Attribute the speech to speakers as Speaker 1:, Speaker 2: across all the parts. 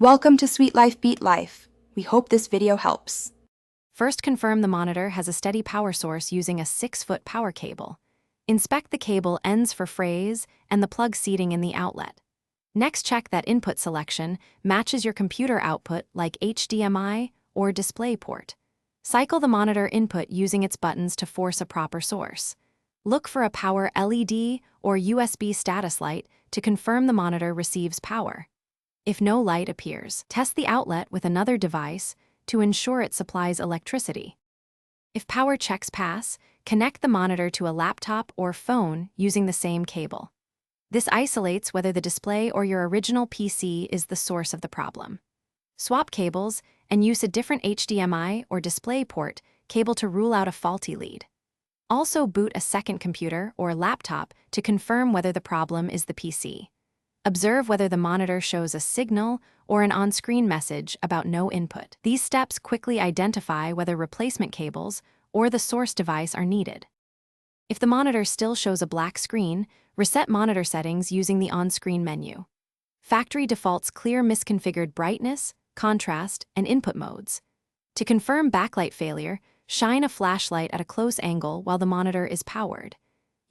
Speaker 1: Welcome to Sweet Life Beat Life. We hope this video helps.
Speaker 2: First, confirm the monitor has a steady power source using a 6-foot power cable. Inspect the cable ends for frays and the plug seating in the outlet. Next, check that input selection matches your computer output like HDMI or DisplayPort. Cycle the monitor input using its buttons to force a proper source. Look for a power LED or USB status light to confirm the monitor receives power. If no light appears, test the outlet with another device to ensure it supplies electricity. If power checks pass, connect the monitor to a laptop or phone using the same cable. This isolates whether the display or your original PC is the source of the problem. Swap cables and use a different HDMI or DisplayPort cable to rule out a faulty lead. Also boot a second computer or laptop to confirm whether the problem is the PC. Observe whether the monitor shows a signal or an on-screen message about no input. These steps quickly identify whether replacement cables or the source device are needed. If the monitor still shows a black screen, reset monitor settings using the on-screen menu. Factory defaults clear misconfigured brightness, contrast, and input modes. To confirm backlight failure, shine a flashlight at a close angle while the monitor is powered.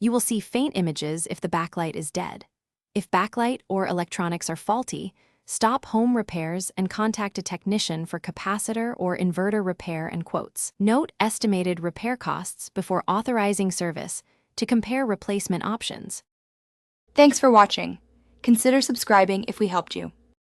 Speaker 2: You will see faint images if the backlight is dead. If backlight or electronics are faulty, stop home repairs and contact a technician for capacitor or inverter repair and quotes. Note estimated repair costs before authorizing service to compare replacement options.
Speaker 1: Thanks for watching. Consider subscribing if we helped you.